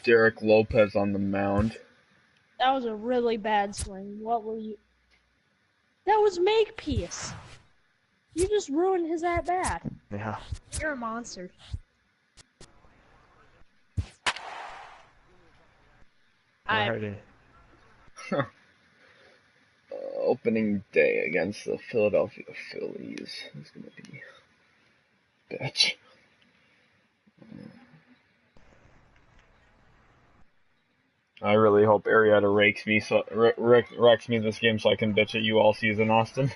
Derrick Lopez on the mound. That was a really bad swing. What were you... That was Makepeace. You just ruined his at-bat. Yeah. You're a monster. Alrighty. Opening day against the Philadelphia Phillies. Who's gonna be bitch? I really hope Arietta wrecks me this game so I can bitch at you all season, Austin.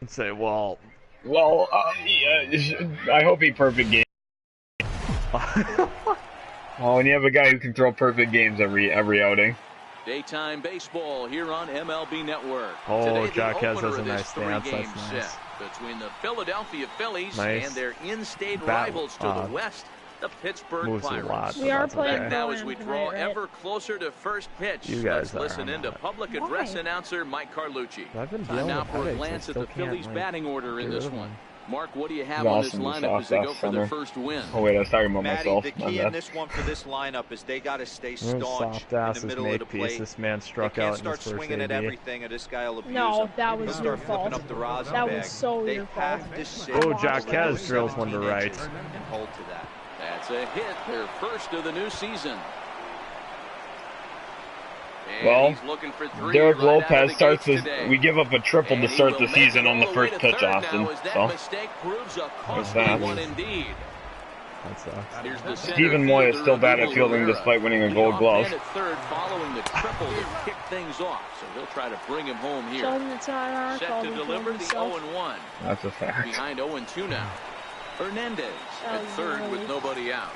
And say, well, yeah, I hope he perfect game. Well, when you have a guy who can throw perfect games every outing. Daytime baseball here on MLB Network. Oh, Today, Jack has a nice stance. That's nice. Between the Philadelphia Phillies nice. and their in-state rivals to the west, the Pittsburgh Pirates. We are playing now as we draw ever closer to first pitch. You guys Let's listen in to public address announcer Mike Carlucci. Time now for a glance at the Phillies batting order in this one. Mark, what do you have on this lineup as they go for their first win? Oh wait, I was talking about myself. The key in this one for this lineup is they got to stay staunch in the middle of the plate. This man struck they out can't start swinging at everything, or this guy will abuse No, that was He'll your start fault. up the rosin That bag. was so they your have fault. to sit Oh, Jack has drills one to right. And hold to that. That's a hit, their first of the new season. And well, he's looking for three Derrick right Lopez starts this. We give up a triple to start the season on the first pitch, Austin. So there's that. One indeed. That sucks. Stephen Moy is still bad at fielding despite winning a Gold Glove. At third, following the triple to kick things off, so he'll try to bring him home here. Set to deliver the 0-1. That's a fact. Behind 0-2 now. Hernandez at third with nobody out.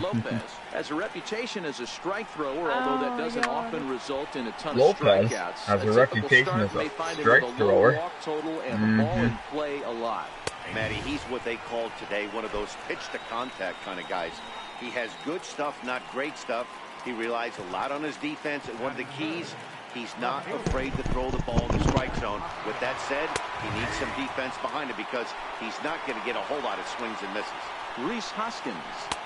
Lopez has a reputation as a strike thrower, although that doesn't often result in a ton of strikeouts. Lopez has a reputation as a strike thrower. Total and the ball in play a lot. Matty, he's what they call today one of those pitch-to-contact kind of guys. He has good stuff, not great stuff. He relies a lot on his defense, and one of the keys, he's not afraid to throw the ball in the strike zone. With that said, he needs some defense behind him because he's not going to get a whole lot of swings and misses. Rhys Hoskins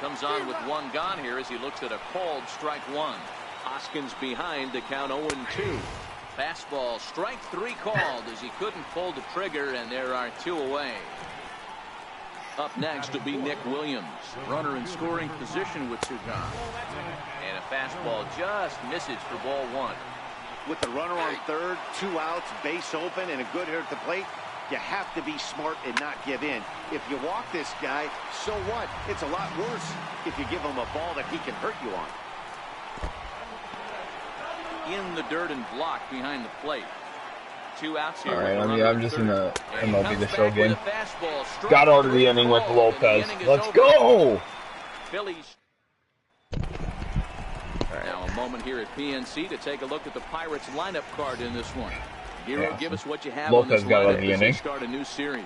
comes on with one gone here as he looks at a called strike one. Hoskins behind to count 0-2. Fastball, strike three called as he couldn't pull the trigger, and there are two away. Up next will be Nick Williams, runner in scoring position with two gone. And a fastball just misses for ball one. With the runner on third, 2 outs, base open, and a good hitter at the plate, you have to be smart and not give in. If you walk this guy, so what? It's a lot worse if you give him a ball that he can hurt you on. In the dirt and blocked behind the plate. 2 outs here. All right, I'm just in the MLB the Show game. Got out of the inning with Lopez. Let's go! Phillies. Now a moment here at PNC to take a look at the Pirates lineup card in this one. Hero, give us what you have Lopez on this got out of the lineup as they inning. start a new series.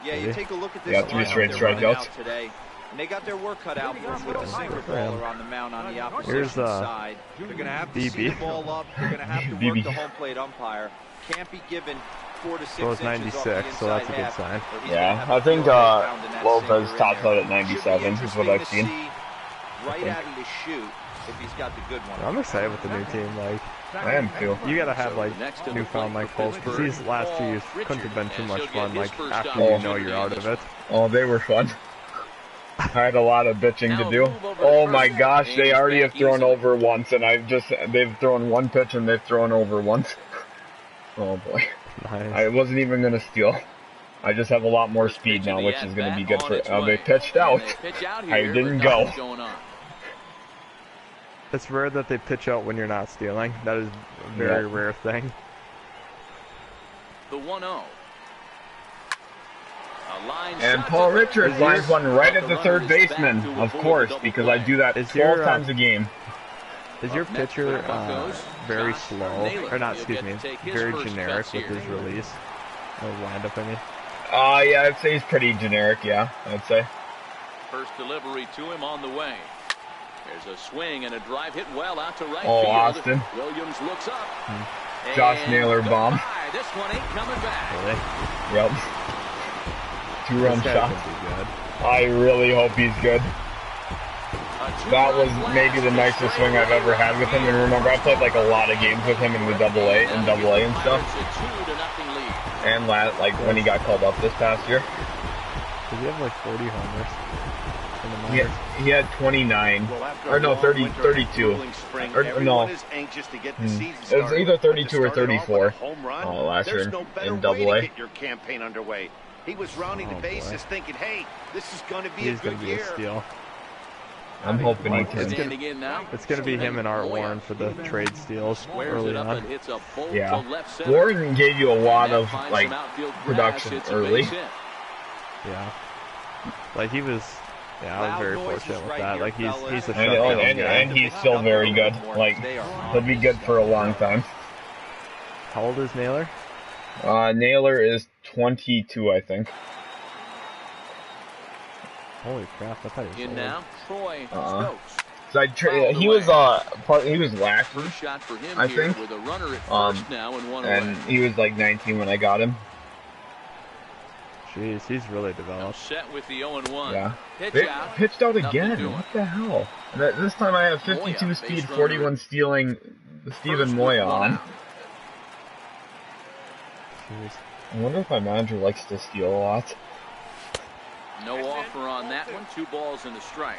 Yeah, you take a look at this. Got 3 straight strikeouts today. And they got their work cut out for them with the sinker baller on the mound on the opposition Here's, side. They're going to have to see the ball up. They're going to have to work the home plate umpire. Can't be given 4 to 6 so it's 96, so that's a good sign. Yeah, I think Lopez tops out at 97 is what I've seen. Right at him to shoot if he's got the good one. I'm excited with the new team. Like, I am too. you gotta have like newfound like hopes because these last 2 years couldn't have been too much fun. Like after you know you're out of it. Oh, they were fun. I had a lot of bitching to do. Oh my gosh, they already have thrown over once, and they've thrown 1 pitch and they've thrown over once. Oh boy. Nice. I wasn't even gonna steal. I just have a lot more speed now, which is gonna be good for. They pitched out. I didn't go. It's rare that they pitch out when you're not stealing. That is a very rare thing. The 1-0. And Paul Richards lines one right at the third baseman, of course, because I do that 12 times a game. Is your pitcher very slow, or not, excuse me, very generic with his release? Or windup, I mean? Yeah, I'd say he's pretty generic, yeah, I'd say. First delivery to him on the way. There's a swing and a drive hit well out to right field. Austin. Williams looks up. Josh Naylor bomb. This one ain't coming back. Really? Yep. 2-run shot. I really hope he's good. That was maybe the nicest swing I've ever had with him. And remember, I played like a lot of games with him in the AA and stuff. And like when he got called up this past year. Did he have like 40 homers? He had 29, or no, 32. Or no, it was either 32 or 34 last year in AA. Your campaign underway. He was rounding the bases, thinking, "Hey, this is going to be a good year." A steal. I'm hoping he can. It's going to be him and Art Warren for the trade steals early on. Yeah, Warren gave you a lot of like production early. Yeah, like he was. Yeah, I was very fortunate with that. Like he's a and he's still very good. Like he'll be good for a long time. How old is Naylor? Naylor is 22, I think. Holy crap! I thought he was now, Troy Stokes. So he was lacking, I think. And he was like 19 when I got him. Jeez, he's really developed. Set with the 0-1. Yeah. They pitched out again. What the hell? This time I have 52 speed, 41 stealing Stephen Moya on. Jeez. I wonder if my manager likes to steal a lot. No offer on that one. 2 balls and a strike.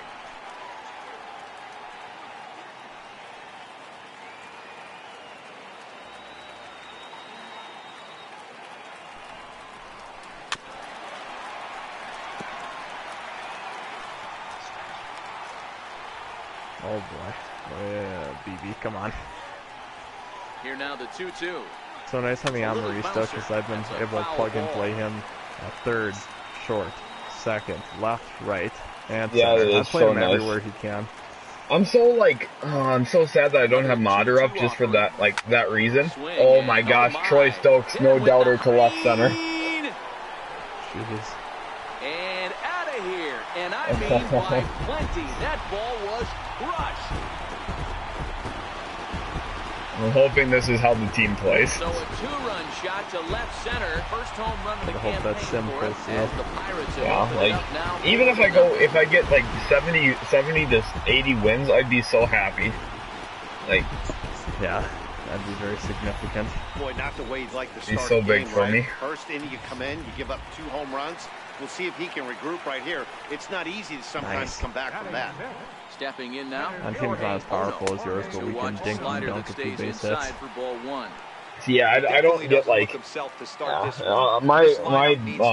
Oh boy. Yeah, BB, come on. Here now the 2-2. So nice having Amarista because I've been able to plug and play him at third, short, second, left, right, and center. I play him everywhere he can. I'm so I'm so sad that I don't have Modder up just for that that reason. Oh my gosh, Troy Stokes, no doubter to left center. Jeez. And out of here, and I mean by plenty. That ball was crushed. I'm hoping this is how the team plays. So a 2-run shot to left center. First home run of the campaign that's simple, for us as the Pirates have yeah, opened up now. Even if I get like 70 to 80 wins, I'd be so happy. Yeah, that'd be very significant. Boy, not the way you'd like to start. He's so big for me. First inning, you come in, you give up 2 home runs. We'll see if he can regroup right here. It's not easy to sometimes come back from that. Stepping in now. My team's not as powerful as yours, but we can dink and dunk a few base hits. Yeah, I don't get my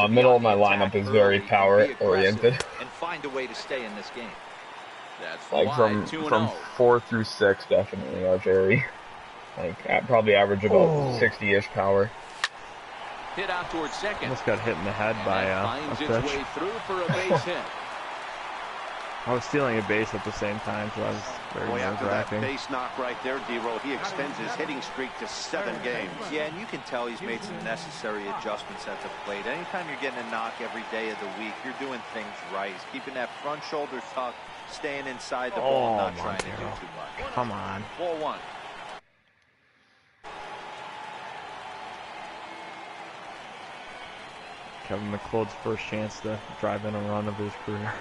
middle of my lineup is very power oriented. And find a way to stay in this game. Like from 4 through 6 definitely are very probably average about 60-ish power. Hit out towards second. Almost got hit in the head by a pitch. I was stealing a base at the same time, so I was very nerve-wracking. Base knock right there, D-Roll. He extends his hitting streak to 7 games. Yeah, and you can tell he's made some necessary adjustments at the plate. Anytime you're getting a knock every day of the week, you're doing things right. He's keeping that front shoulder tucked, staying inside the ball, not trying to do too much. Come on. Ball 1. Kevin McLeod's first chance to drive in a run of his career.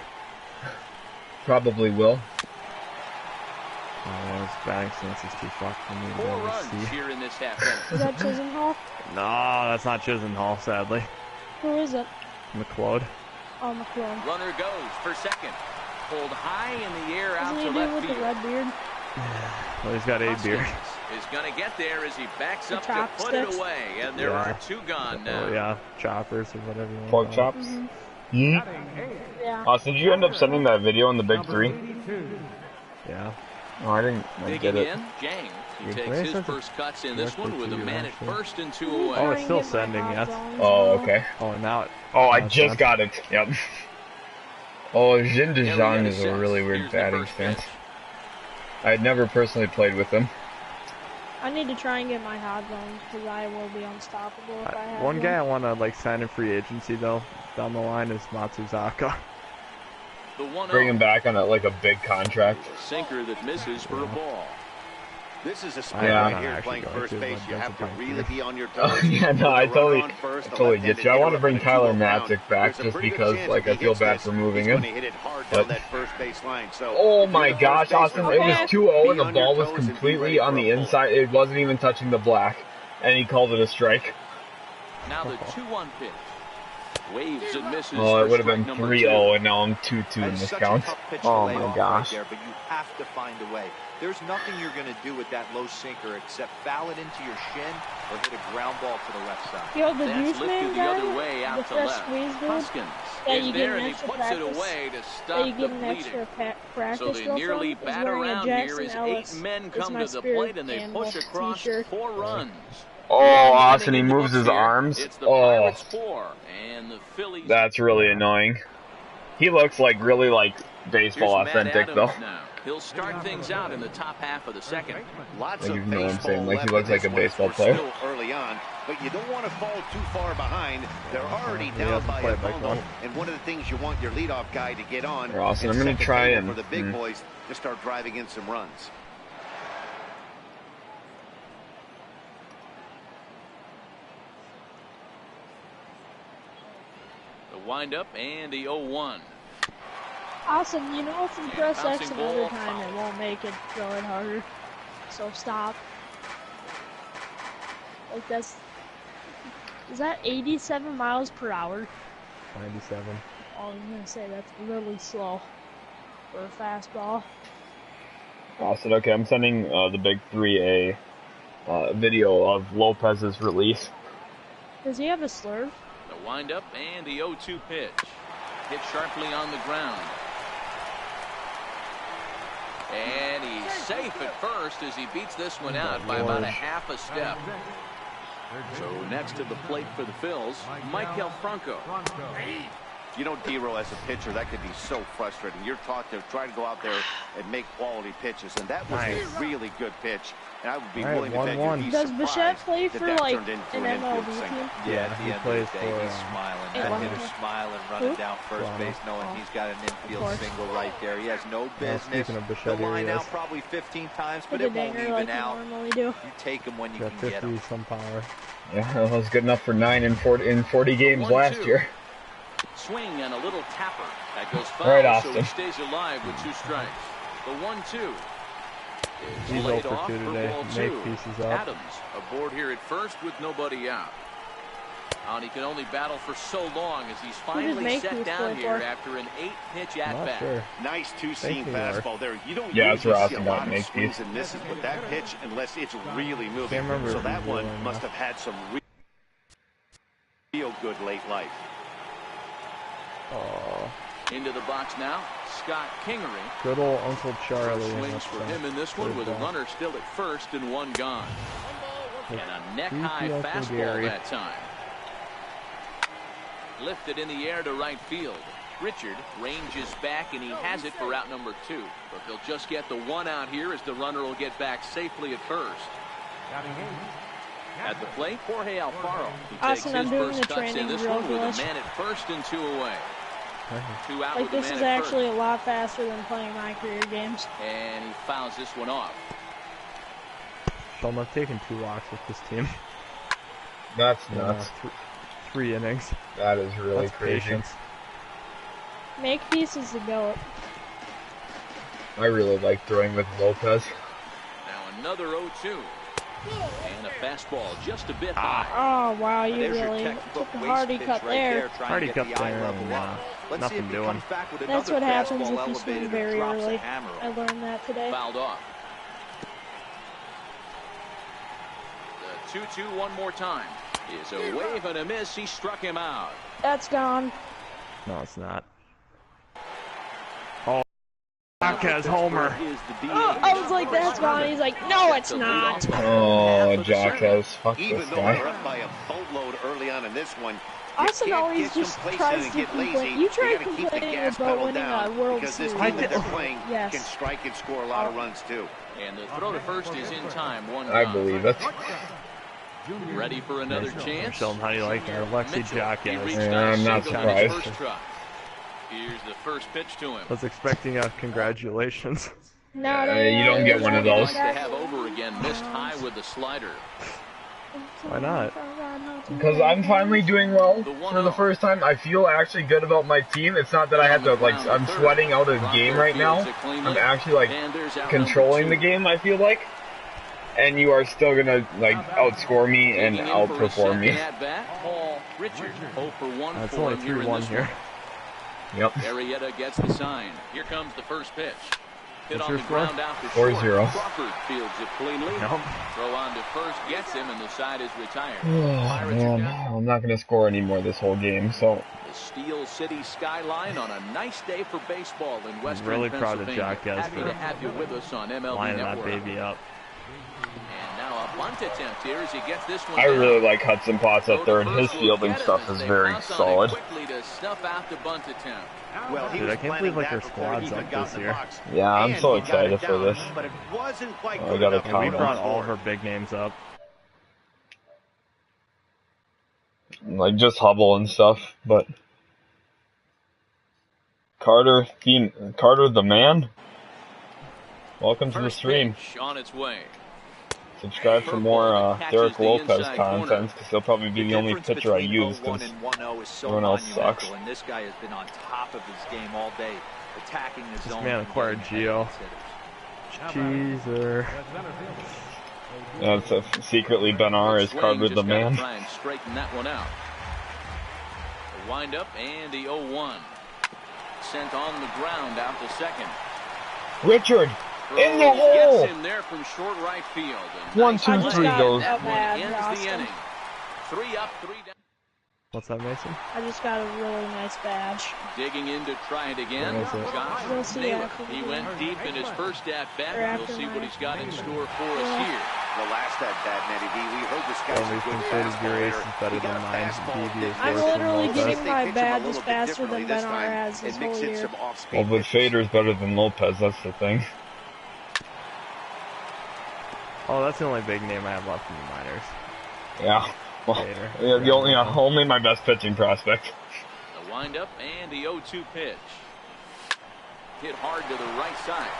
Probably will. Oh, his batting stance is too fucked for me to 4 runs here in this half inning. Is that Chisenhall? No, that's not Chisenhall, sadly. Who is it? McLeod. Oh, McLeod. Runner goes for second. Pulled high in the air out to left left with field. the red beard? Well, he's got a beard. Is going to get there as he backs up to put it away. And there are 2 gone now. Oh, yeah, choppers or whatever you want. Pork chops? Yeah. So did you end up sending that video in the Big 3? Yeah. Oh, I didn't get it. Jang. He takes his first cuts in this one with a man at first and 2 away. Oh, it's still sending, yes. Oh, okay. Oh, now I just got it. Yep. Oh, Jin DeJong is a really weird batting stance. I had never personally played with him. I need to try and get my hot zones because I will be unstoppable if I have one guy I want to sign in free agency though down the line is Matsuzaka. Bring him back on a big contract. Sinker that misses for a ball. This is a spot right here playing first base. You have to really be on your toes. Yeah, no, I totally get you. I want to bring Tyler Matzik back just because, like, I feel bad for moving him. But, oh my gosh, Austin, it was 2-0 and the ball was completely on the inside. It wasn't even touching the black, and he called it a strike. Now the 2-1 pitch. Waves and misses. Oh, it would have been 3-0, and now I'm 2-2 in this count. Oh my gosh. But you have to find a way. There's nothing you're going to do with that low sinker except foul it into your shin or hit a ground ball to the left side. Yo, the That's lifted the other way out to left. Hoskins is there and he puts it away to stop the bleeding. So the nearly bat around here is 8 men come to the plate and they push across 4 runs. Oh, Austin, he moves his arms. Oh, that's really annoying. He looks like really like baseball authentic though. He'll start things out in the top half of the second. Lots like, of you know what I'm saying? Like he looks like a baseball player. Early on, but you don't want to fall too far behind. They're already down by a bundle, and one of the things you want your leadoff guy to get on. Austin, I'm going to try and for the big boys to start driving in some runs. The windup and the 0-1. Awesome, you know if you press X another time it won't make it throw it harder. So stop. Like that's... Is that 87 miles per hour? 97. Oh, I was gonna say that's really slow for a fastball. Austin, okay, I'm sending the big 3A video of Lopez's release. Does he have a slurve? The windup and the 0-2 pitch. Hit sharply on the ground. And he's safe at first as he beats this one out by about a half a step. So next to the plate for the Phils, Michael Franco. You know, D-Row, as a pitcher, that could be so frustrating. You're taught to try to go out there and make quality pitches, and that was a really good pitch. And I would be willing to bet you'd be Does Bichette surprised play for, like, an MLB team? Yeah, at the end of the day, he's smiling. That hitter's smiling, running down first base, knowing he's got an infield single right there. He has no business. He'll line out probably 15 times, but it won't even out. You take him when you can get him. Some power. Yeah, that was good enough for 9 in 40 games last year. Swing and a little tapper. That goes foul, right, so he stays alive with 2 strikes. The 1-2. He's 0 for 2 today. Make pieces up. Adams aboard here at first with nobody out. And he can only battle for so long as he's finally set down here after an 8-pitch at-bat. Sure. Nice 2-seam fastball there. You don't usually see a lot of swings and misses with that pitch unless it's really moving. So that one must have had some real good late life. Oh. Into the box now, Scott Kingery. Good old Uncle Charlie. Swings for him in this one with a runner still at first and 1 gone. And a neck-high fastball that time. Lifted in the air to right field. Richard ranges back and he has it for out number 2. But they'll just get the 1 out here as the runner will get back safely at first. At the plate, Jorge Alfaro. He takes his first cuts in this one with a man at first and 2 away. 2 out like with this a man is at actually first. a lot faster than playing my career games. And he fouls this one off. Sheldon, I've taken 2 walks with this team. That's nuts. 3 innings. That is really crazy. Patience. Make pieces to go. I really like throwing with Lopez. Now another 0-2. And a fastball just a bit high. Oh, wow, you really took a hardy cut there. Hardy cut there. Nothing doing. That's what happens if you swing very early. I learned that today. Fouled off. The 2-2 one more time. Is a wave and a miss. He struck him out. That's gone. No, it's not. Oh, Lopez homer. Oh, I was like, that's gone. He's like, no, it's not. Oh, Jacques, fuck Even this though guy. they're up by a boatload early on in this one, Austin always just tries to complain. You tried complaining about winning a World Series. Because this team that they're playing Yes. can strike and score a lot of runs too. And the throw to first is in time. 1 I gone. believe it. Ready for another chance? Sheldon, how do you like that? Alexi Jacques. Yeah, I'm not surprised. Here's the first pitch to him. I was expecting a congratulations. No, you don't get one of those. To have over again, missed high with the slider. Why not? Because I'm finally doing well for the first time. I feel actually good about my team. It's not that I have to, like, I'm sweating out a game right now. I'm actually, like, controlling the game, I feel like. And you are still going to, like, outscore me and outperform me. It's only 3-1 here. Yep. Arrieta gets the sign. Here comes the first pitch. Hit What's on your the score? ground out to 4-0. Crawford fields it cleanly. Nope. Throw on to first gets him, and the side is retired. Oh, man. I'm not going to score anymore this whole game, so... The Steel City skyline on a nice day for baseball in Western Really proud of Pennsylvania. Jack Guess Happy for to have you with us on MLB lining that Network. baby up. And now a bunt attempt here as he gets this one I down. really like Hudson Potts at third. His fielding stuff is very solid. Quickly to snuff out the bunt attempt. Well, Dude, I can't believe like their squad's up this year. Yeah, I'm so excited for this. But it wasn't quite I got a We comment. brought all of our big names up. Like, just Hubble and stuff, but... Carter the man? Welcome to the stream. Pitch on its way. Subscribe for more Derrick Lopez content, because he'll probably be the only pitcher I use, because everyone else sucks. And this guy has been on top of his game all day, attacking the zone. This man acquired Gio. Cheeser. Yeah, it's secretly Benar is Carter the man. Try and straighten that one out. The wind up and the 0-1. Sent on the ground out to second. Richard! In the hole! Gets him there from short right field. 1, 2, 3 goes. That one ends the inning. 3 up, 3 down. What's that, Mason? I just got a really nice badge. Digging in to try it again. Josh We'll see Naylor. after the He game. went deep in his first at-bat. We'll see what he's got in store for us here. The last at-bat, Matty D, we heard this guy's Only a good considered your ace fastball is better hitter. than mine. BB is I'm worse than literally Lopez. getting my They pitch him a badges little bit faster than differently this Benar time has this and mix whole in year. some off-speed Well, but pitches. Fader's better than Lopez, that's the thing. Oh, that's the only big name I have left in the minors. Yeah. Well, Fader. yeah, only my best pitching prospect. The windup and the 0-2 pitch. Hit hard to the right side.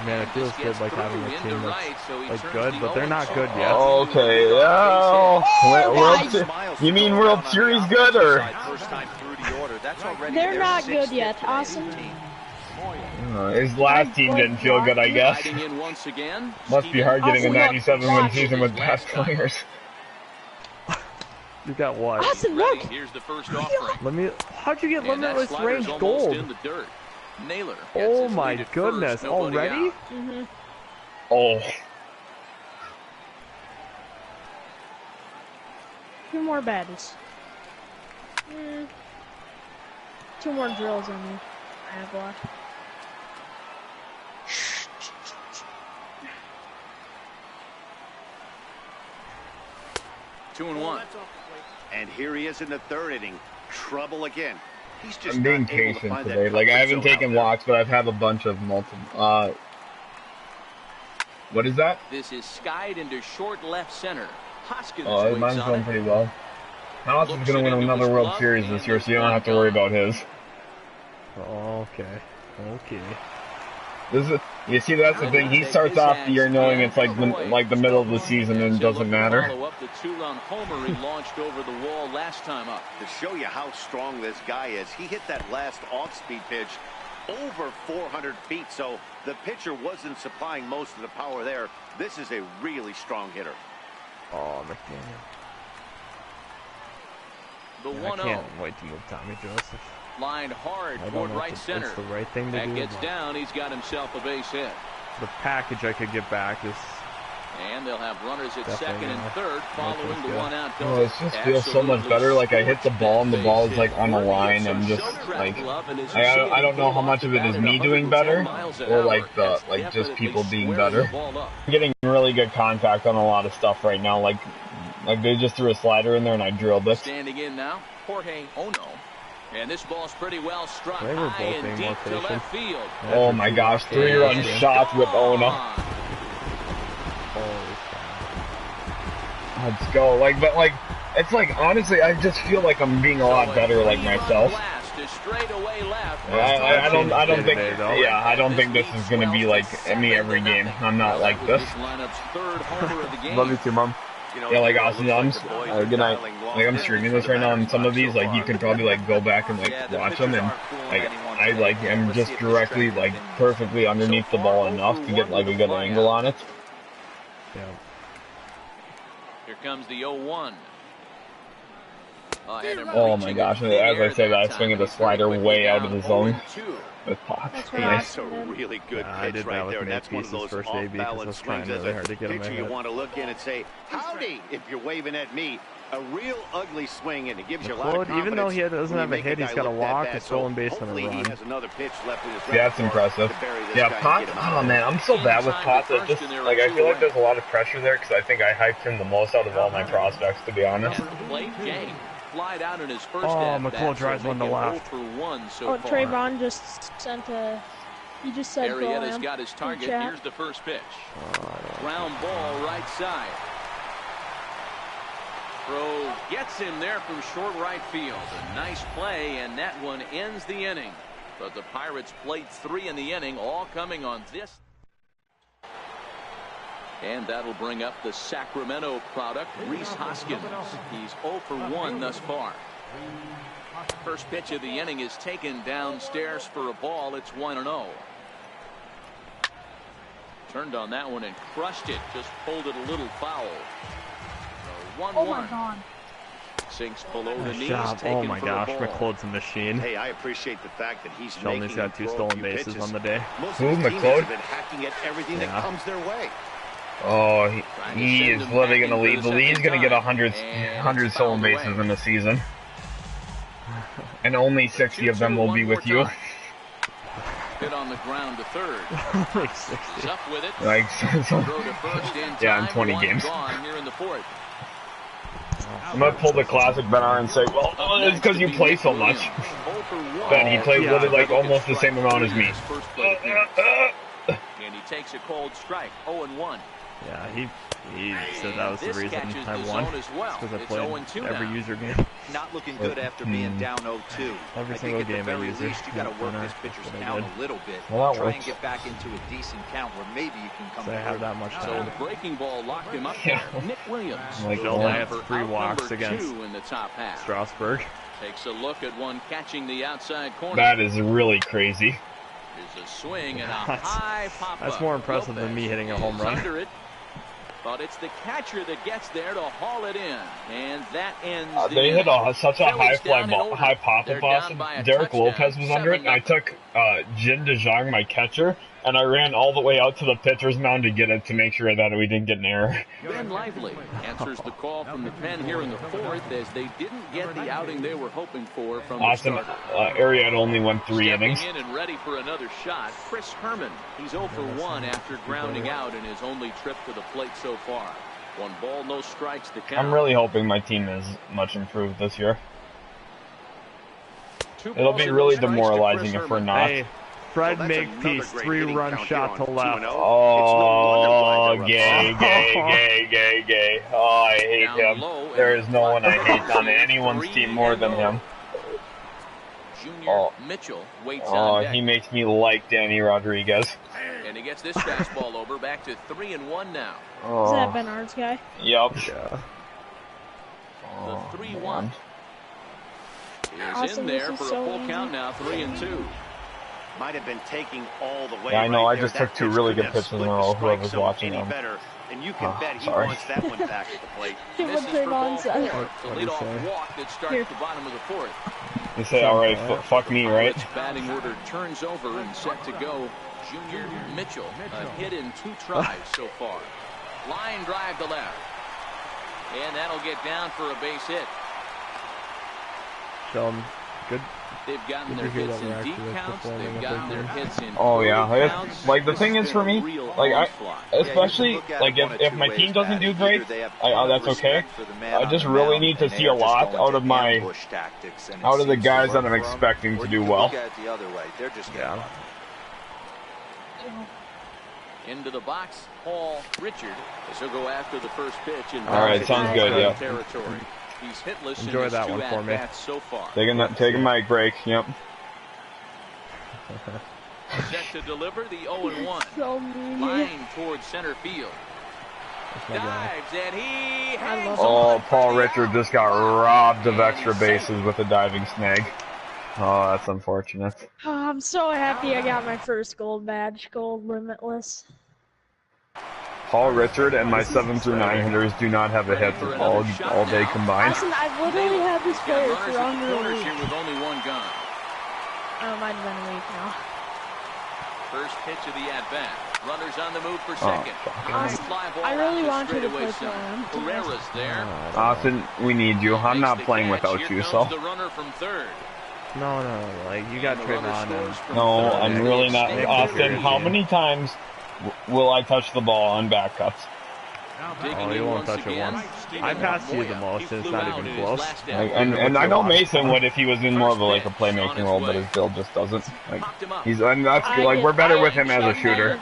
Man, it feels good like having a team that's like good, but they're not good yet. Okay, yeah. You mean World Series good, or? They're not good yet. Awesome. His last team didn't feel good, I guess. Must be hard getting a 97-win season with best players. You got what? Austin, look! Here's the first offering. How'd you get limitless range gold? In the dirt. Naylor Oh my goodness, already? Mm-hmm. Oh. 2 more badges. 2 more drills on me. I have left. Two and 1. And here he is in the third inning. Trouble again. He's just I'm being not able to patient find that today. Like, I comfort haven't zone taken out there. walks, but I've had a bunch of multiple. What is that? This is skied into short left center. Hoskins Oh, waits mine's on going it. pretty well. House is going to win another World Series this year, so you don't have to worry about his. Okay. This is, you see, that's the thing. He starts off the year knowing it's like the middle of the season and it doesn't matter. Follow up the 2-run homer he launched over the wall last time up. To show you how strong this guy is, he hit that last off-speed pitch over 400 feet, so the pitcher wasn't supplying most of the power there. This is a really strong hitter. Oh, McDaniel. The I 1-0. can't wait to move Tommy Joseph. Lined hard I don't toward know right if center. it's the right thing to That do. gets down. He's got himself a base hit. The package I could get back is And they'll have runners at Definitely second and not. third following the good. 1-out double. Oh, it just feels so much better. Like, I hit the ball and the ball is like on the line and just like I don't know how much of it is me doing better or like just people being better. I'm getting really good contact on a lot of stuff right now. Like they just threw a slider in there and I drilled it. Standing in now, Jorge Ono. And this ball's pretty well struck They were high both and being deep more to left patient. field. Oh my gosh, 3-run shots with Ona. holy Let's go. It's like honestly, I just feel like I'm being a lot better like myself. Blast to straight away left. I don't think. Yeah, I don't think this is gonna be like me every game. I'm not like this. Love you too, Mom. Yeah, like Austin, good night. Like I'm streaming this right now, and some of these, like you can probably like go back and like watch them, and like I like am just directly like perfectly underneath the ball enough to get like a good angle on it. Yeah. Here comes the 0-1. Oh my gosh! As I say that, I swing the slider way out of the zone with Potts. That's a really good pitch right there. That's one of those first off-balance swings as really a hard to get pitcher you want to look in and say, howdy, if you're waving at me. A real ugly swing, and it gives you a lot of confidence. Even though he doesn't have a hit, he's got a walk, a stolen base, and a run. He has another pitch left in his yeah, that's impressive. Yeah, Potts, oh man, I'm so bad with Potts. Like I feel like there's a lot of pressure there because I think I hyped him the most out of all my prospects, to be honest. Flied out in his first McCall drives one to left. Trayvon just sent a. He just said Arrieta's got his target. Here's the first pitch. Ground ball right side. Throw gets him there from short right field. A nice play, and that one ends the inning. But the Pirates played 3 in the inning, all coming on this. And that'll bring up the Sacramento product, Rhys Hoskins. He's 0 for 1 thus far. First pitch of the inning is taken downstairs for a ball. It's 1-0. Turned on that one and crushed it. Just pulled it a little foul. 1-1. Oh my God. Sinks below the knees. Oh my gosh, McLeod's a machine. Hey, I appreciate the fact that he's Sheldon's got 2 stolen bases on the day. Most of his teams have been hacking at everything that comes their way. Oh, he is literally going to lead the league. He's going to get 100 stolen bases in the season. And only 60 of them will be with you. Hit on the ground to third. Like 60. Up with it. Like, yeah, in 20 games. Here in the fourth. I'm going to pull the classic Ben R and say, well, it's because you play so much. Ben, he plays literally like almost the same amount as me. And he takes a cold strike. 0-1. Yeah, he said that was the reason I won. Because I played every user game. Not looking good after being down 0-2. Every single game at the I very use least, you got to work this pitcher's count a little bit. Try and get back into a decent count where maybe you can come I have that much So time. the breaking ball locked him up. Nick Williams. Like, I have 3 walks against in the top half. Strasburg. Takes a look at one catching the outside corner. That is really crazy. There's a swing and a high pop-up. That's more impressive than me hitting a home run. Under it. But it's the catcher that gets there to haul it in, and that ends. They hit such a high fly ball, high pop-up ball. Derrick Lopez was under it, and I took Jin DeJong, my catcher, and I ran all the way out to the pitcher's mound to get it to make sure that we didn't get an error. Ben Lively answers the call from the pen here in the fourth, as they didn't get the outing they were hoping for from Austin, the start. Arrieta only won 3 innings. In and ready for another shot, Chris Herman. He's 0 for 1 after grounding out in his only trip to the plate so far. 1 ball, no strikes to count. I'm really hoping my team is much improved this year. It'll be really demoralizing if we're not. Hey, Fred Makepeace, 3-run shot to left. Oh, gay. Oh, I hate him. There is no one I hate on anyone's team more than him. Junior Mitchell waits on deck. He makes me like Danny Rodriguez. And he gets this fastball over, back to 3-1 now. Is that Bernard's guy? Yep. Yeah. The 3-1 is in there for a full count now, 3-2. Might have been taking all the way. Yeah, I know. Right I just took 2 really good pitches in a row. Whoever's watching them. And you can bet he wants that one back at the plate. What Trayvon said. The leadoff walk that starts the bottom of the fourth. You say, all right, fuck me, right? Batting order turns over and set to go. Junior Mitchell, a hit in 2 tries so far. Line drive to left. And that'll get down for a base hit. Good. They've gotten their hits in deep counts. They've gotten their hits in. Oh yeah, like the thing is for me, like especially like if my team doesn't do great, that's okay. I just really need to see a lot out of the guys that I'm expecting to do well. Yeah. Into the box, Paul Richard. This will go after the first pitch. All right, sounds good. Yeah. Territory. He's hitless. Enjoy that one for me. So far. Taking my break. Yep. Set to deliver the 0-1. So mean. Line towards center field. Dives and he hangs Oh, on Paul for the Richard out. just got robbed of extra bases with a diving snag. Oh, that's unfortunate. Oh, I'm so happy I got my first gold badge, gold limitless. Paul Richard and my 7 through 9 hitters do not have a hit all day combined. Listen, I've literally had this player for under a week. Here with only one gone. Oh, it might have been a week now. First pitch of the at-bat. Runners on the move for second. I really want you to play for him. Herrera's there. Austin, we need you. I'm not playing without you, so. The runner from third. No, like, you got Trayvon and... No, I'm really not. Austin, how many times will I touch the ball on back cuts? Oh, you won't touch it once. I passed you the most, and it's not even close. And I know Mason would if he was in more of a playmaking role, but his build just doesn't. And that's like we're better with him as a shooter.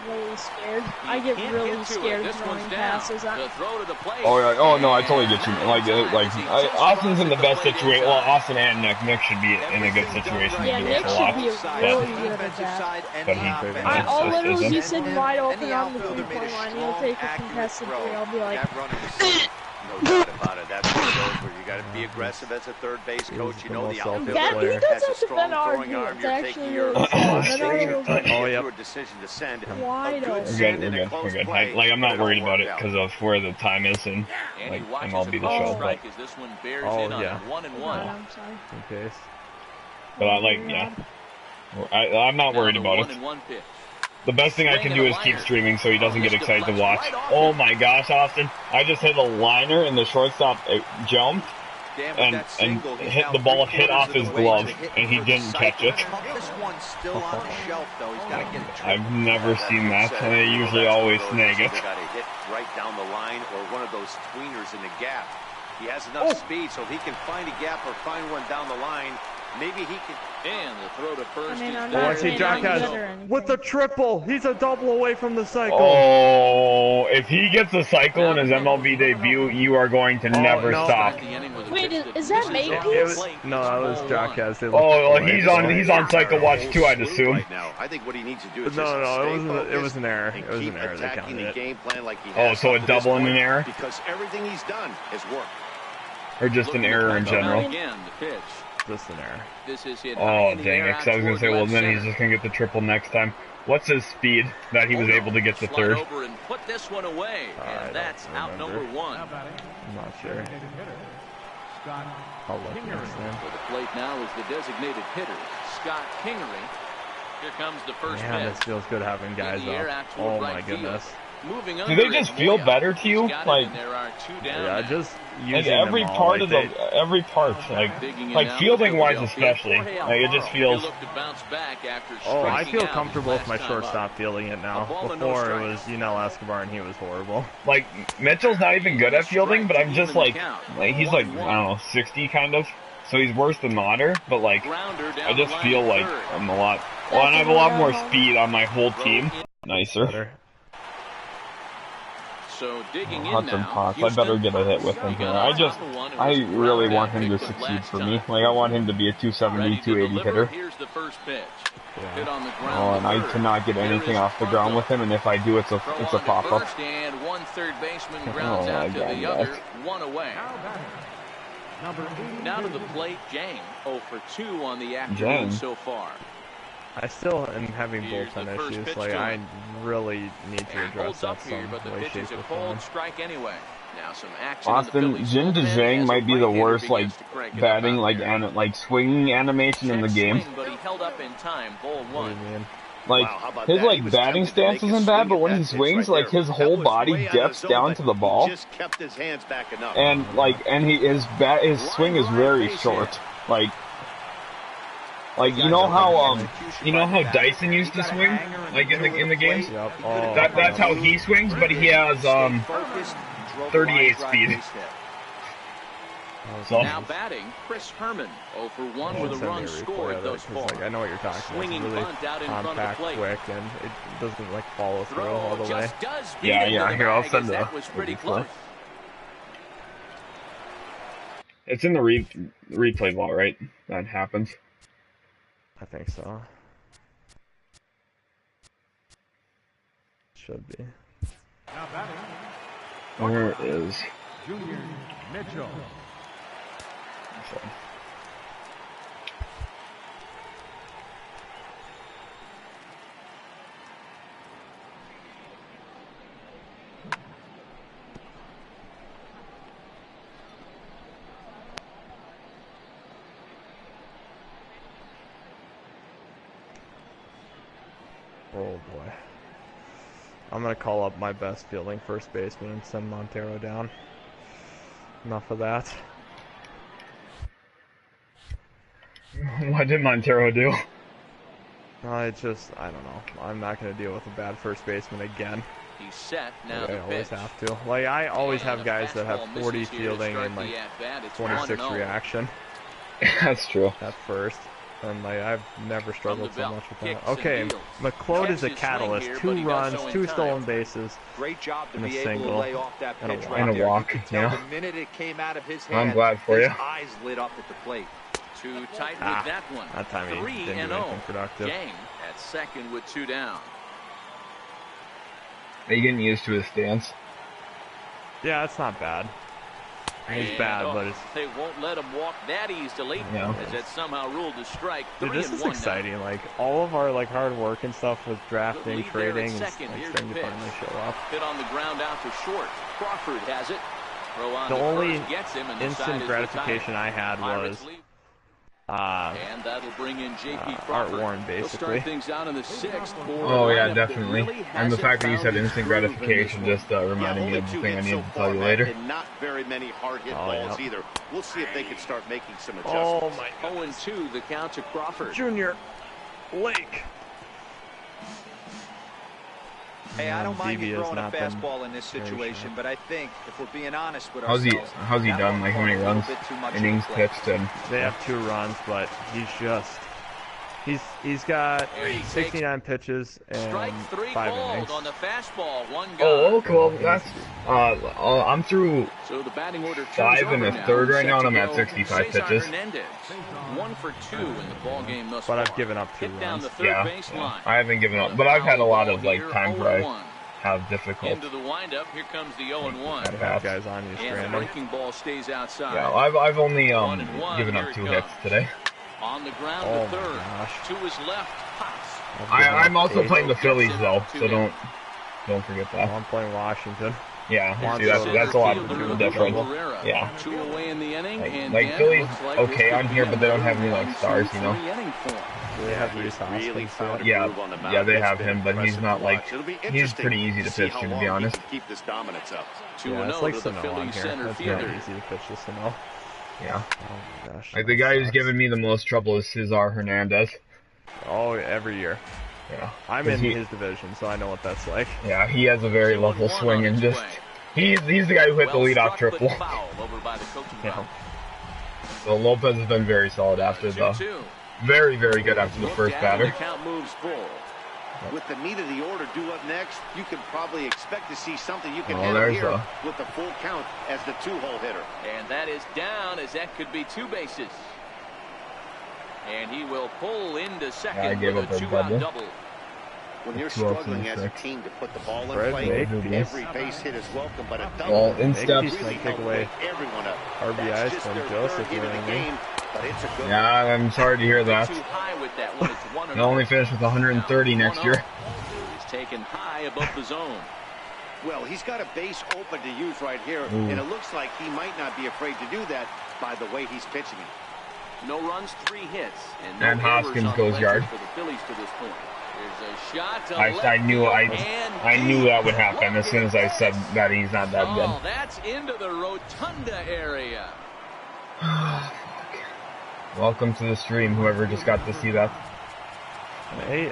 I get really scared throwing passes. Oh no, I totally get you. Austin's in the best situation. Well, Austin and Nick should be in a good situation to do Nick this a lot. should be really good at that. I'll literally be sitting wide open on the 3-point line. He'll take a contested three. I'll be like, no doubt about it. That's one of those where you got to be aggressive as a third base coach. You know the outfield he doesn't defend our defense. Actually, really oh, yeah. Decision to send. Wide open. We're good. I'm not worried about it because of where the time is and MLB the Show. But, yeah. I'm sorry. In case. But I'm not worried about it. The best thing I can do is keep streaming so he doesn't get excited to watch. Oh my gosh, Austin. I just hit a liner and the shortstop jumped and hit the ball hit off his glove and he didn't catch it. I've never seen that. They usually always snag it. Right down the line or one of those tweeners in the gap. He has enough speed so if he can find a gap or find one down the line, maybe he can. And the throw to first is I see Jack has with the triple. He's a double away from the cycle. Oh, if he gets a cycle in his MLB debut, you are going to never stop. Wait, is that Makepeace? No, that was Jack has. Oh, he's on cycle watch too, I'd assume. I think what he needs to do is no, it was an error. It was an error. They counted it. Oh, so a double and an error? Because everything he's done has worked. Or just an error in general? Just an error. Oh, dang it, because I was going to say, well, then he's just going to get the triple next time. What's his speed that he was able to get to third? Put this one away, and that's out number one. I'm not sure. I'll look next time. For the plate now is the designated hitter, Scott Kingery. Here comes the first pitch. This feels good having guys up. Oh my goodness. Do they just feel better to you? Like, yeah, just like every part of every part, like fielding wise especially, like it just feels. Oh, I feel comfortable with my shortstop fielding it now. Before it was Escobar and he was horrible. Like Mitchell's not even good at fielding, but I'm just like he's like I don't know 60 kind of, so he's worse than Mater, but like I just feel like I'm a lot. Well, and I have a lot more speed on my whole team. Nicer. So digging in Hudson Potts, I better get a hit with him here. I really want him to succeed for me. Like, I want him to be a 270, 280 hitter. Here's the first pitch. Hit on the Oh, ground. and I cannot get anything off the ground with him, and if I do, it's a pop-up. And one third baseman grounds out to the other, one away. Now to the plate, Jang. 0 for 2 on the afternoon so far. I still am having bullpen issues. Like, I really need to address that some way, shape, or form. Austin, Jin Zhang might be the worst, like, batting, like swinging animation in the game. But he held up in time, ball one. Like, his, like, batting stance isn't bad, but when he swings, like, his whole body dips down to the ball. And, like, his swing is very short. Like you know how Dyson used to swing, like in the games. Yep. That's how he swings, but he has 38 speed. So now batting, Chris Herman, 0 for 1 with a run scored thus far. Like, I know what you're talking about. Swinging It's really bunt out in front of the plate. quick, and it doesn't like follow through all the way. Yeah. Here, I'll send that was pretty close. It's in the replay vault, right? That happens. I think so. should be. Where is Junior Mitchell? Oh boy. I'm gonna call up my best fielding first baseman and send Montero down. Enough of that. What did Montero do? I don't know. I'm not gonna deal with a bad first baseman again. He's set now. I always have to. Like, I always have guys that have 40 fielding and like 26 reaction. That's true. At first. And like, I've never struggled so much with that. Okay, McLeod is a catalyst. 2 runs, 2 stolen bases, Great job to and a be able to single, lay off that pitch right and a there. walk. You could tell Yeah. the minute it came out of his hand, I'm glad for you. his eyes lit up at the plate. Too tight with that one. That time he didn't do anything productive. Gang at second with 2 down. Are you getting used to his stance? Yeah, it's not bad. He's bad, but it's... They won't let him walk that easily. Yeah. As that's somehow ruled a strike. Dude, this is exciting. Now. Like, all of our like hard work and stuff with drafting, trading, is like, starting to finally show up. Hit on the ground out to short. Crawford has it. Throw on the only gets him, and instant gratification I had was and that'll bring in JP Art Warren, basically. Things out in the 6th. Oh yeah, definitely. Really and the fact that you said instant gratification just reminded me of the thing I need to tell you later. And not very many hard hit balls either. We'll see if they can start making some Oh adjustments. my God. 0-2 the count to Crawford. Junior Lake. Hey, I don't mind you throwing a fastball in this situation, but I think if we're being honest with ourselves, how's he done? Like how many runs, innings pitched, and they have 2 runs, but he's got 69 pitches and 5 innings. On the fastball, 1 gone. Oh, cool. That's I'm through so the batting order 5 and a third right now, and I'm at 65 pitches. 1 for 2 in the ball game thus But far. I've given up 2 runs. Yeah, I haven't given up, but I've had a lot of like times where I have difficult. Into the windup, here comes the 0-1. Guys on you, and the breaking ball stays outside. Yeah, I've only given up 2 hits today. On the ground to third. To his left, pops. I'm also playing the Phillies though, so don't forget that. I'm playing Washington. Yeah, see, that's a lot different. Yeah. 2 away in the inning, and like Philly's okay on here, but they don't have any like stars, you know. They have Reese Hoskins. Yeah, they have him, but he's not like he's pretty easy to pitch to be honest. Keep this dominance up. Yeah, it's like Sano on here. That's very easy to pitch to Sano. Yeah. Oh my gosh. Like the guy who's giving me the most trouble is Cesar Hernandez. Oh, every year. Yeah. I'm in his division, so I know what that's like. Yeah, he has a very level swing and just he's the guy who hit the leadoff triple. Yeah. So Lopez has been very solid after the very good after the first batter. With the meat of the order due up next, you can probably expect to see something you can handle here with the full count as the 2-hole hitter. And that is down, as that could be 2 bases. And he will pull into second with a 2-out double. When you're struggling as a team to put the ball in play, every base hit is welcome, but a double well, in steps really take away everyone up. RBIs from Joseph. Yeah, I'm sorry to hear that. He'll only finish with 130 next year. He's taken high above the zone. Well, he's got a base open to use right here, and it looks like he might not be afraid to do that by the way he's pitching it. No runs, 3 hits, and Hoskins goes yard. For the Phillies to this point. There's a shot to I knew that would happen as soon as I said that he's not that good. Oh, that's into the rotunda area. Welcome to the stream, whoever just got to see that. Hey.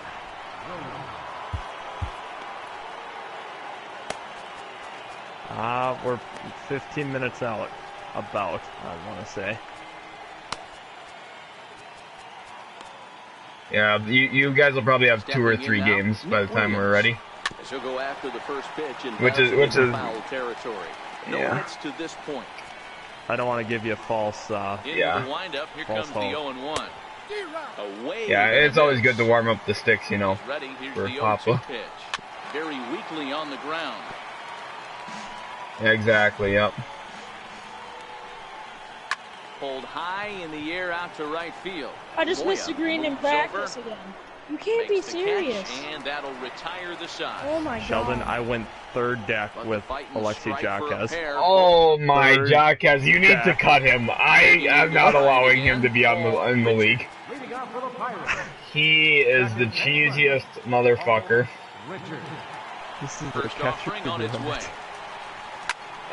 We're 15 minutes out, about, I want to say. Yeah, you guys will probably have 2 or 3 games by the time we're ready. She'll go after the first pitch in which is foul territory. No hits to this point. I don't want to give you a false the windup, here comes the 0-1. Yeah, it's always good to warm up the sticks, you know, for Papa. very weakly on the ground. Exactly, yep. Pulled high in the air out to right field. I just missed a green in practice again. You can't be serious. And that'll retire the side. Oh my God. Sheldon, I went third deck with Alexi Jacquez. Oh my Jacquez, you need to cut him. I am not allowing him to be in the league. He is the cheesiest motherfucker. This is the catcher on its way.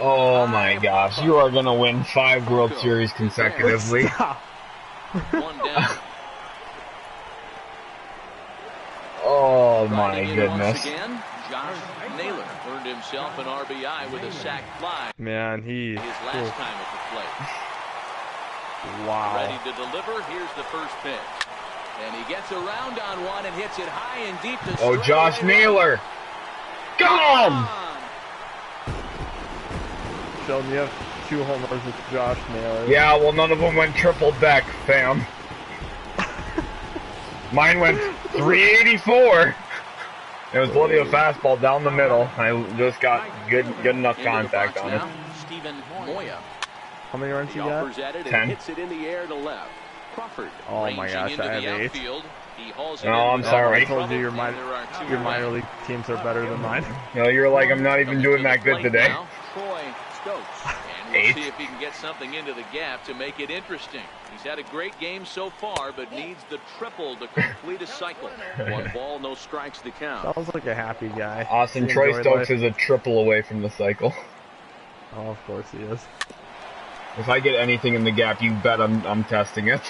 Oh my gosh, you are gonna win 5 World Series consecutively. One down. Oh my goodness. Josh Naylor earned himself an RBI with a sac fly. Man, His last time at the plate. Wow. Ready to deliver. Here's the first pitch. And he gets around on one and hits it high and deep to Oh, Josh Naylor. Gone! Sheldon, you have 2 homers with Josh Naylor. Yeah, well, none of them went triple deck, fam. Mine went 384. It was literally a fastball down the middle. I just got good enough contact on it. Stephen Moya. How many runs you got? 10. Hits it in the air to left. Crawford. Oh my gosh, I have 8. No, I'm sorry. I told you your minor league teams are better than mine. No, you're like, I'm not even doing that good today. Troy Stokes. And we'll see if he can get something into the gap to make it interesting. He's had a great game so far, but needs the triple to complete a cycle. 1 ball, no strikes to count. Sounds like a happy guy. Austin, Troy Stokes is a triple away from the cycle. Oh, of course he is. If I get anything in the gap, you bet I'm testing it.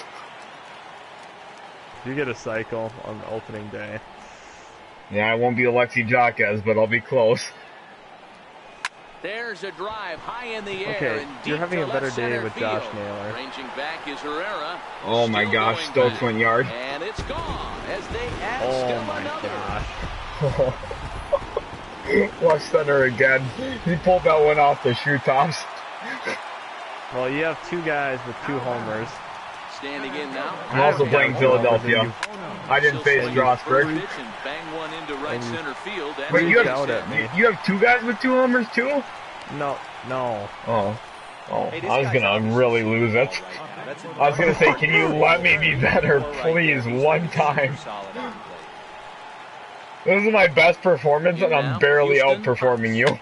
You get a cycle on the opening day. Yeah, I won't be Alexi Jacquez, but I'll be close. There's a drive high in the air. Okay, and you're having a better day with field. Josh Naylor. Ranging back is Herrera. Oh my gosh, Stokes went yard. And it's gone as they add Oh my another. gosh. Left center again. He pulled that one off the shoe tops. Well, you have 2 guys with 2 homers. Standing in now. I'm also playing Philadelphia. I didn't face Strasburg. And bang one into right center field. Wait, you have 2 guys with 2 homers too? No. Oh, I was gonna really lose it. I was gonna say, can you let me be better, please, one time? This is my best performance, and I'm barely outperforming you.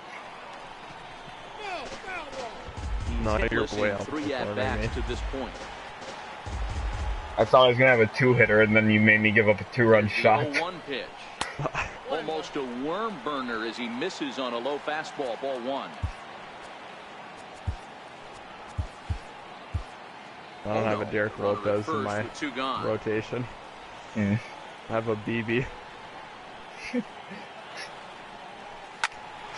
No, you're way outperforming me. To this point. I thought I was gonna have a 2-hitter, and then you made me give up a 2-run shot. 0-1 pitch. Almost a worm burner as he misses on a low fastball. Ball 1. I don't have a Derrick Lopez in my rotation. I have a BB.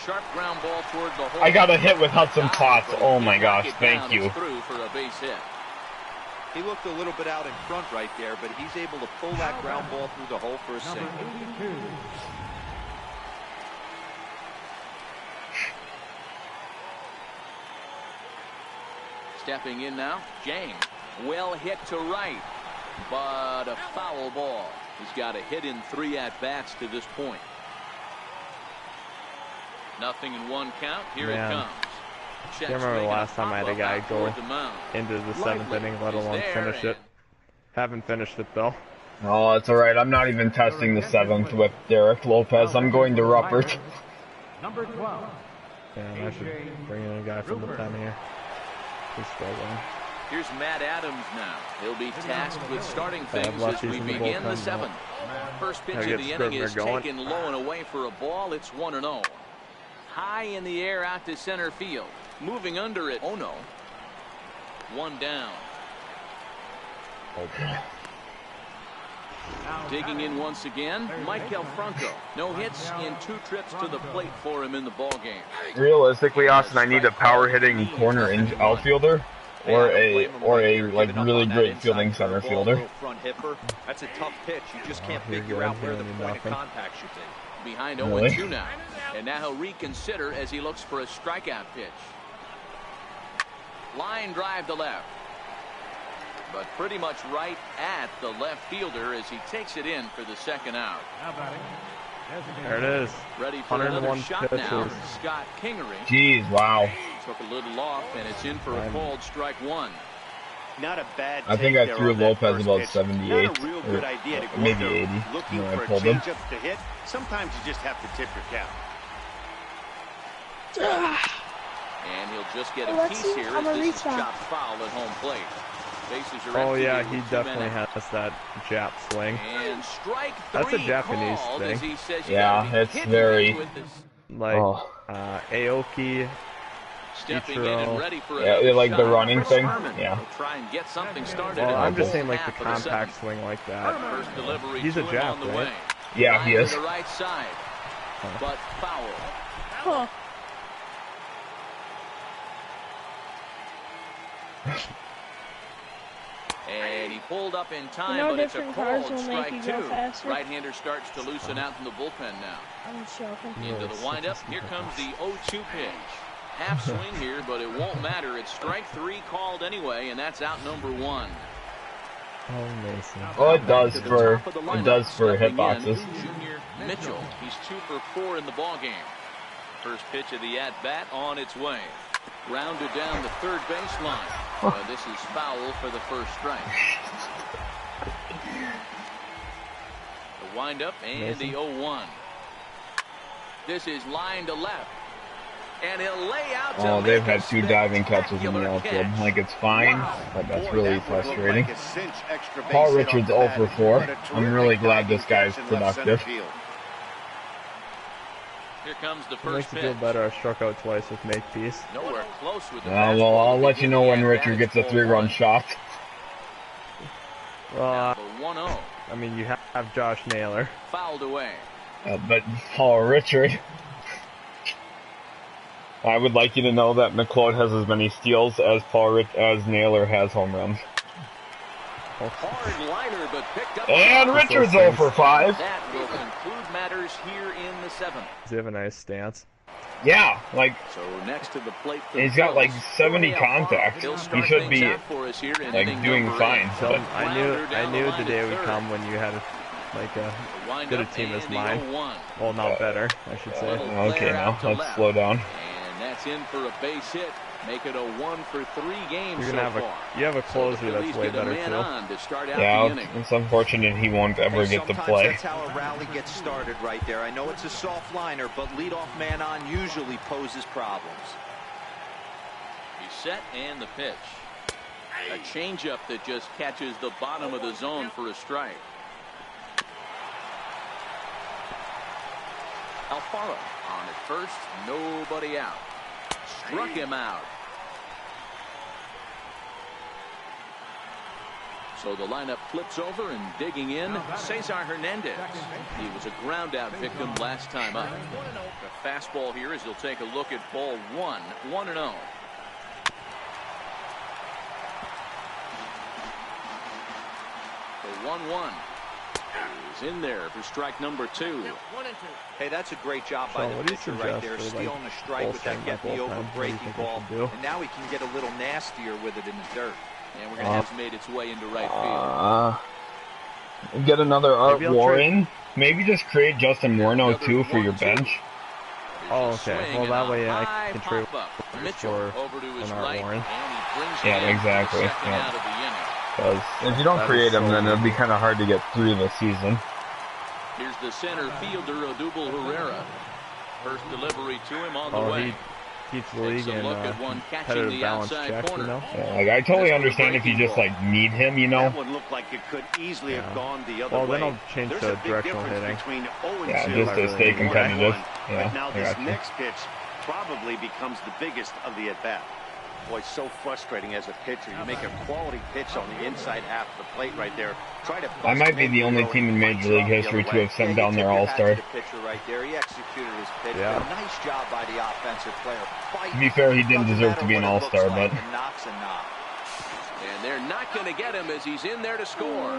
Sharp ground ball toward the hole. I got a hit with Hudson Potts. Oh my gosh, thank you. Through for a base hit. He looked a little bit out in front right there, but he's able to pull that ground ball through the hole for a single. Stepping in now, James. Well hit to right, but a foul ball. He's got a hit in 3 at-bats to this point. Nothing in 1 count. Here it comes. I can't remember the last time I had a guy go into the 7th inning, let alone finish it. Haven't finished it, though. Oh, it's alright. I'm not even testing the 7th with Derrick Lopez. I'm going to Ruppert. Number 12. Yeah, I should bring in a guy from the 10 here. He's struggling. Here's Matt Adams now. He'll be tasked with starting things as we begin the 7th. First pitch of the inning is taken low and away for a ball. It's 1-0. High in the air out to center field. Moving under it. Oh no. 1 down. Digging in once again, Michael Franco. No hits in 2 trips to the plate for him in the ballgame. Realistically, Austin, I need a power hitting corner outfielder or a like really great fielding center fielder. That's a tough pitch. You just can't figure out where the point of contact should be. Behind 0-2 now. And now he'll reconsider as he looks for a strikeout pitch. Line drive to left. But pretty much right at the left fielder as he takes it in for the 2nd out. There it is. Ready for 101 shot pitches. now. Scott Kingery. Jeez, wow. Took a little off, and it's in for a called strike one. Not a bad. I think I threw Lopez about pitch. 78, Not a real good idea to go maybe there 80. looking No, I for a pulled him. changeup to hit. Sometimes you just have to tip your cap. And he'll just get a piece here as this is chopped foul at home plate. Bases are Oh empty yeah, with he 2 definitely minutes. has that Jap swing. And strike 3 That's a Japanese called thing. as he says you Yeah, gotta be it's kidding very- me with this. Like Aoki, Stepping in and ready for Yeah, another like the shot. running Chris thing. Herman Yeah. will try and get something started. well, in I'm just the saying like the half of the compact seventh. swing like that. First delivery He's to a him Jap, on the right? way. Yeah, he Line is. to the right side, but foul. Huh. And he pulled up in time, You know but it's a different cars called will make strike you go 2. faster? Right-hander starts to loosen out from the bullpen now. I'm joking. Into the windup, here comes the 0-2 pitch. Half swing here, but it won't matter. It's strike 3 called anyway, and that's out number 1. Oh, Mason. Well, it does for hitboxes. Junior Mitchell. He's 2 for 4 in the ballgame. First pitch of the at-bat on its way. Grounded down the third baseline. This is foul for the first strike. The windup and the 0-1. This is line to left. And he'll lay out to They've had 2 diving catches in the outfield. Like, it's fine, but that's really frustrating. Paul Richards 0 for 4. I'm really glad this guy's productive. Here comes the It first makes pitch. you feel better. I struck out twice with Makepeace. Nowhere close with the Well, I'll let you know when Richard gets a 3-run shot. Well, The 1-0 I mean, you have Josh Naylor. fouled away. But Paul Richard, I would like you to know that McLeod has as many steals as Naylor has home runs. Hard liner, but picked up. And Richard's 0 for 5. That will conclude matters here in the 7th. Does he have a nice stance? Yeah, like, So next to the plate, he's got like 70 contacts. He should be like doing fine. So But I knew the day would come when you had like a good a team as mine. Well, not better, I should say. Okay, now let's slow down. And that's in for a base hit. Make it a 1 for 3 games. You're gonna have a closer that's way better too. Yeah, it's unfortunate he won't ever get to play. That's how a rally gets started right there. I know it's a soft liner, but leadoff man on usually poses problems. He's set and the pitch. A changeup that just catches the bottom of the zone for a strike. Alfaro on at first, nobody out. Struck him out. So the lineup flips over and digging in, Cesar Hernandez. He was a ground out victim last time up. The fastball here as he'll take a look at ball 1, 1-0. The 1-1 is in there for strike number 2. Hey, that's a great job by the pitcher right there, stealing a strike with that get the over breaking ball, and now he can get a little nastier with it in the dirt. And we're going to have made its way into right field. Get another Art Warren. Maybe just create Justin Morneau too for your bench. Oh, okay. Well, that way I can trade Mitchell over to his right, Warren. Yeah, exactly. Because if you don't create him, then it'll be kind of hard to get through the season. Here's the center fielder, Odubel Herrera. First delivery to him on the way. He keeps the league in competitive balance check, you know? Yeah, like, I totally understand if you just, like, need him, you know? That one looked like it could easily have gone the other well, way. then I'll change to directional hitting. Yeah, just to stay competitive. Yeah, but now this next pitch probably becomes the biggest of the at-bat. Boy, it's so frustrating as a pitcher. You make a quality pitch on the inside half of the plate right there. I might be the only team in Major League history to have sent down their All-Star. He executed his pitch. Yeah. Nice job by the offensive player. To be fair, he didn't deserve to be an All-Star, but... And they're not going to get him as he's in there to score.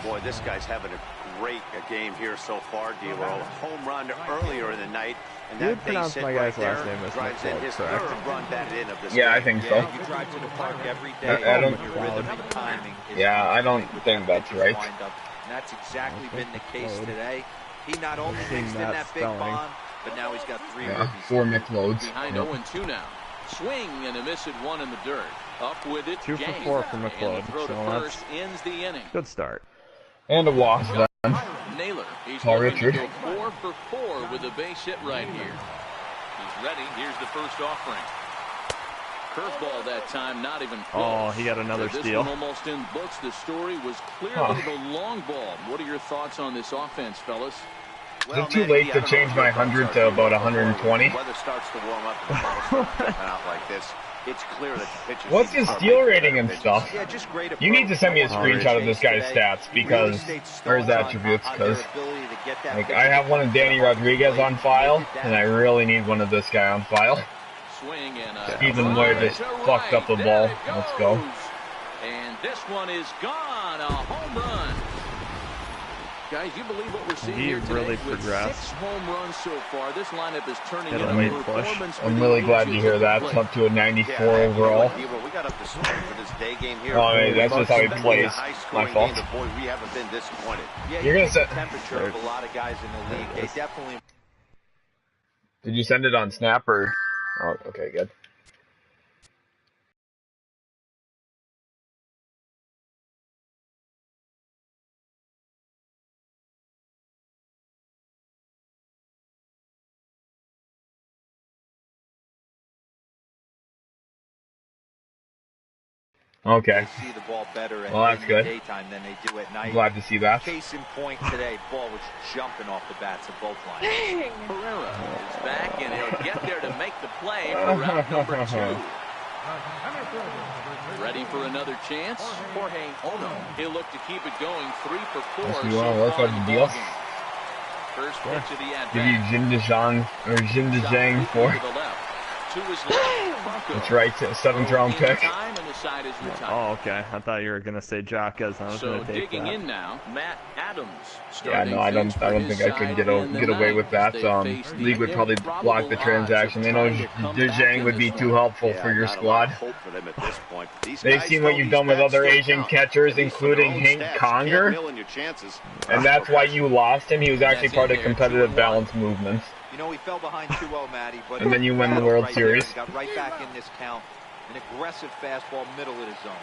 Boy, this guy's having a great game here so far, D-Roll. A home run earlier in the night. And you that would pronounce my guy's last name as drives in his third run batted in of this Yeah, game. I think so. You drive to the park every day. I don't... Your rhythm and timing is Yeah, I don't think that's right. and that's exactly been the case today. He not only mixed in that big bomb, but now he's got 3 rookies. 4 McLoads. Behind 0-2 now. Swing and a miss at 1 in the dirt. Up with it. 2 for 4 from McLeod. Throw to first ends the inning. Good start. And a walk then. Naylor. He's Paul looking Richard. to go 4 for 4 with a base hit right here. He's ready. Here's the first offering. Curveball that time, not even close. Oh, he got another steal. This one almost in books. The story was clearly the long ball. What are your thoughts on this offense, fellas? Is it too late to change my 100 to about 120? Weather starts to warm up and the ball starts coming out like this. It's clear that the pitchers. What's his steal rating and stuff? Yeah, just great. You need to send me a screenshot of this guy's stats because, or his attributes, because like I have one of Danny Rodriguez on file, and I really need one of this guy on file. Swing and Stephen Moyer just fucked up the ball. Let's go. And this one is gone. A home run. Guys, you believe what we're seeing here today? Really With progressed. 6 home runs so far, this lineup is turning into a performance. I'm really glad to hear that. It's up to a 94 overall. We got up to for this day game here. Oh, I mean, that's just how he plays. My fault. Boy, we haven't been disappointed. Yeah, You're gonna set the temperature of a lot of guys in the league. They definitely. Did you send it on Snap or? Oh, okay, good. Okay. They see the ball better Well, that's in good. the daytime than they do at night. Glad to see that. Case in point today, ball was jumping off the bats of both lines. Pereira is back, and he'll get there to make the play for round number 2. Ready for another chance? Jorge Ono. He'll look to keep it going 3 for 4. Yes, you want to work on the deal? First pitch of the at-bat. Give you Jin DeJong or Jin DeJang for. To his left. That's right, 7th round pick. Oh, okay. I thought you were gonna say Jacques. I was So gonna take digging that. in now, Matt Adams. Yeah, no, I don't think I could get away with that. League would probably block the transaction. They know DeJang would be too helpful for your squad. They've seen what you've done with other Asian catchers, including Hank Conger, and that's why you lost him. He was actually part of competitive balance movements. You know, he fell behind 2-0, Matty, but and then you win the World Series. Got right back in this count. An aggressive fastball, middle of the zone.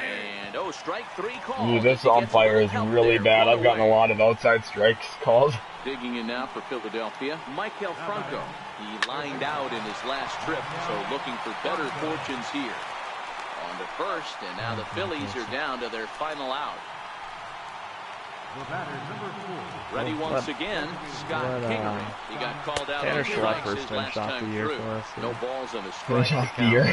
And strike 3 call. Ooh, this umpire is really bad. I've gotten a lot of outside strikes called. Digging in now for Philadelphia, Michael Franco. He lined out in his last trip, so looking for better fortunes here. On to first, and now the Phillies are down to their final out. Ready once again, Scott Kingery. He got called out on strikes his last time through. No balls on the strike. Finish off the year.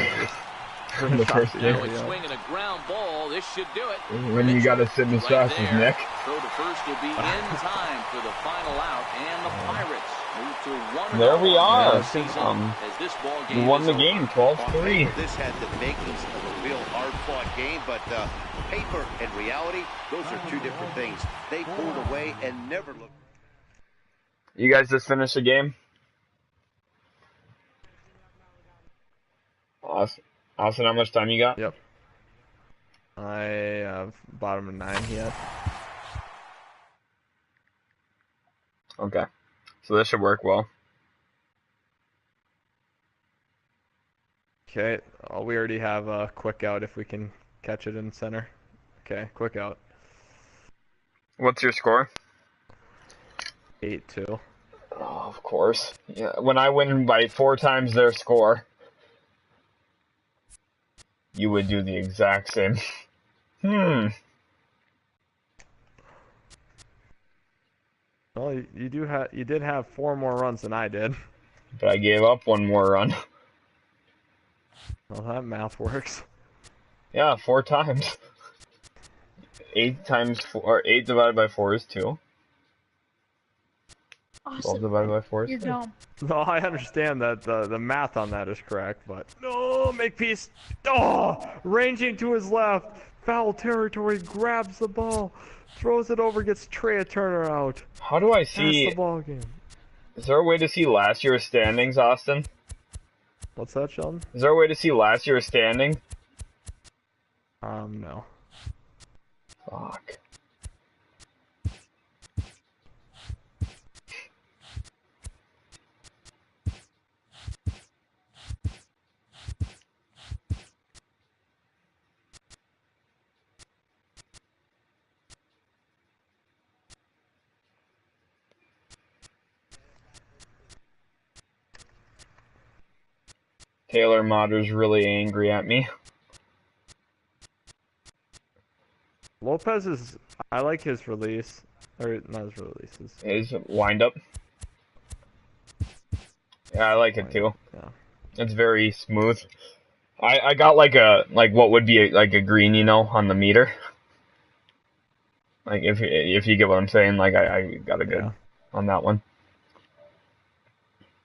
From the first year. Swinging a ground ball. This should do it. When you got to sit in fast as Nick. Throw to first will be in time for the final out, and the Pirates move to 1-0. There we are. We won the game, 12-3. This had the makings of a real hard-fought game, but paper and reality, those are 2 different things. They pulled away and never looked. You guys just finished the game? Austin, how much time you got? Yep. I have bottom of 9 yet. Okay. So this should work well. Okay. We already have a quick out if we can catch it in center. Okay, quick out. What's your score? 8-2. Oh, of course. Yeah, when I win by 4 times their score, you would do the exact same. Well, you did have 4 more runs than I did. But I gave up 1 more run. Well, that math works. Yeah, 4 times. 8 times 4, or 8 divided by 4 is 2. Awesome. 12 divided by 4 is You're 6. dumb. No, I understand that the math on that is correct, but no, Makepeace. Oh, ranging to his left, foul territory, grabs the ball, throws it over, gets Trey Turner out. How do I That's see? the ball game. Is there a way to see last year's standings, Austin? What's that, Sheldon? Is there a way to see last year's standing? No. Fuck. Taylor Modder's really angry at me. Lopez is... I like his release. Or, not his releases. His wind-up. Yeah, I like it too. Yeah. It's very smooth. I got like what would be like a green, you know, on the meter. Like if you get what I'm saying, like I got a good on that one.